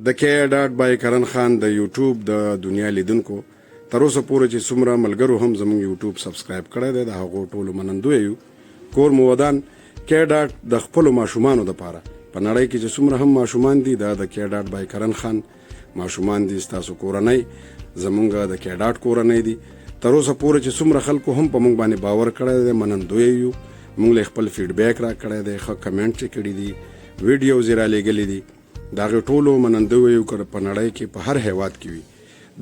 د کې ډاټ بای کرن خان د یوټیوب د دنیا لیدونکو تر اوسه پورې چې څومره ملګرو هم زموږ یوټیوب سبسکرایب کړی دی د هغو ټولو منندوی یو. کور مو ودان کې ډاټ د خپلو ماشومانو دپاره په نړۍ کې چې څومره هم ماشومان دي دا د کې ډاټ بای کرن خان ماشومان دي. ستاسو کورنۍ زمونږ د کې ډاټ کورنۍ دي. تر اوسه پورې چې څومره خلکو هم په موږ باندې باور کړی دی منندوی یو. موږ له خپل فیډبیک را کړی دی، ښه کمنټ چې کړي دي، ویډیوز یې رالیږلي دي. د هغې ټولو منندوی یو که په نړۍ کې په هر هیواد کې وي.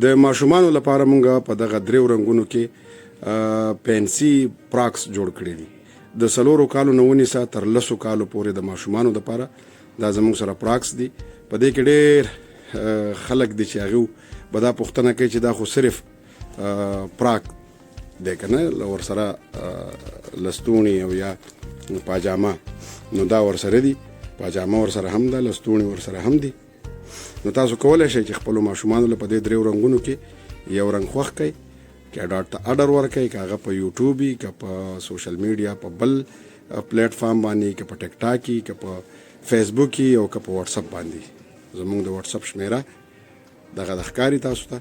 د ماشومانو لپاره موږ په دغه دریو رنګونو کې پینسي پراکس جوړ کړي دي. د 4 کالو نه ونیسه تر 10 کالو پورې د ماشومانو لپاره دا زموږ سره پراکس دي. په دې کې ډېر خلک دي چې هغې به دا پوښتنه کوي چې دا خو صرف پراک دی که نه، ورسره لستوڼي او یا پاجامه، نو دا ورسره دي. پاجامه ورسره هم ده، لستوڼي ورسره هم دي. نو تاسو کولی شئ چې خپلو ماشومانو له په دې دریو رنګونو کې یو رنګ خوښ کړئ، کې ډاټ ته اډر ورکړئ، که هغه په یوټیوب وي، که په سوشل میډیا په بل پلیټ فارم باندې، که په ټیک ټاک وي، که په فیسبوک وي، او که په واټساپ باندې. زموږ د واټساپ شمیره دغه د ښکاري تاسو ته.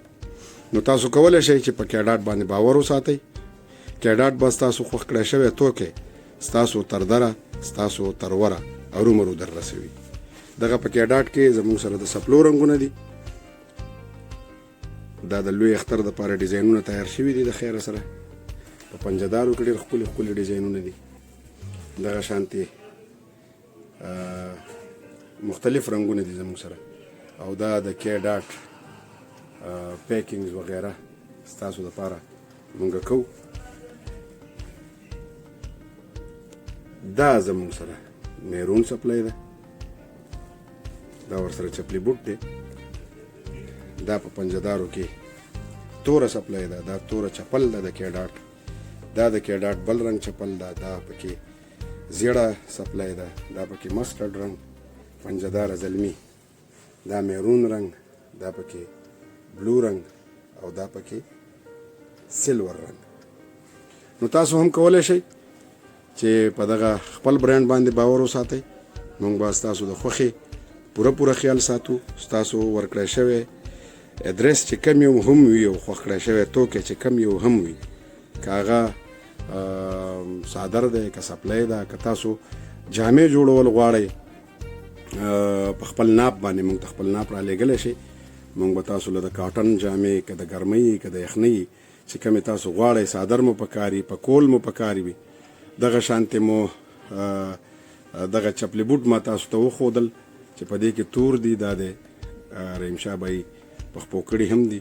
نو تاسو کولی شئ چې په کې ډاټ باندې باور وساتئ. کې ډاټ به ستاسو خوښ کړی شوی توکی ستاسو تر دره، ستاسو تر وره ارومرو در رسوي. دغه په کې ډاټ کې زموږ سره د سپلو رنګونه دي. دا د لوی اختر دپاره ډیزاینونه تیار شوي دي د خیره سره. په پنجهدارو کې ډېر ښکلي ښکلي ډیزاینونه دي. دغه شانتې مختلف رنګونه دي زموږ سره. او دا د کې ډاټ پیکینګز وغیره ستاسو دپاره مونږ کوو. دا زموږ سره میرون سپلی ده، دا ورسره چپلی بوټ دی. دا په پنجهدارو کې توره سپلی ده، دا توره چپل ده د کې ډاټ. دا د کې ډاټ بل رنګ چپل ده، دا پکې زیړه سپلی ده، دا پکې مسټرډ رنګ پنجهداره زلمي، دا میرون رنګ، دا پکې بلو رنګ، او دا پکې سلور رنګ. نو تاسو هم کولی شئ چې په دغه خپل برانډ باندې باور وساتئ. موږ به ستاسو د خوښې پوره خیال ساتو. ستاسو ورکړی شوی ادرس چې کم یو هم وي، او خوښ کړی شوی توکی چې کم یو هم وي، که هغه صادر دی، که سپلی ده، که تاسو جامې جوړول غواړئ په خپل ناپ باندې موږ ته خپل ناپ را لیږلی شئ. موږ به تاسو له د کاټن جامې، که د ګرمۍ، که د یخنۍ چې کمې تاسو غواړئ، صادر مو پکار وي، په کول مو پکار وي، دغه شانتې مو دغه چپلی بوټ ما تاسو ته وښودل چې په دې کې تور دي. دا د رحیمشاه بای پخپو کړي هم دي.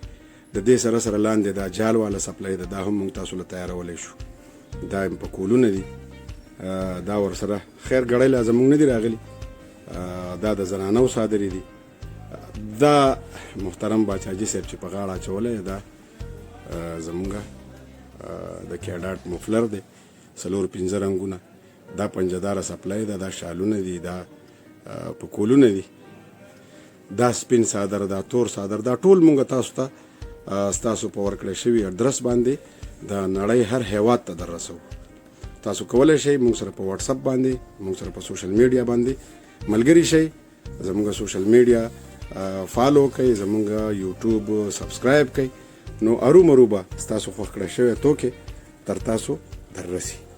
د دې سره سره لاندې دا جال والا سپلی ده، دا هم موږ تاسو له تیارولی شو. دا په کولونه دي. دا ورسره خیر ګړی لا زموږ نه دي راغلي، دا د زنانو صادرې دي. دا محترم باچاجي صاحب چې په غاړه اچولی، دا زموږ د کې ډاټ مفلر دی، 4-5 رنګونه. دا پنجهداره سپلی ده، دا شالونه دي، دا په کولونه دي، دا سپین صادر، دا تور صادر، دا ټول مونږ تاسو ته ستاسو په ورکړی شوي اډرس باندې د نړۍ هر هیواد ته در رسوو. تاسو کولی شئ مونږ سره په واټساپ باندې، مونږ سره په سوشل میډیا باندې ملګري شئ. زموږ سوشل میډیا فالو کړئ، زموږ یوټیوب سبسکرایب کړئ. نو ارومرو به ستاسو خوښ کړی شوی توکی تر تاسو در رسي.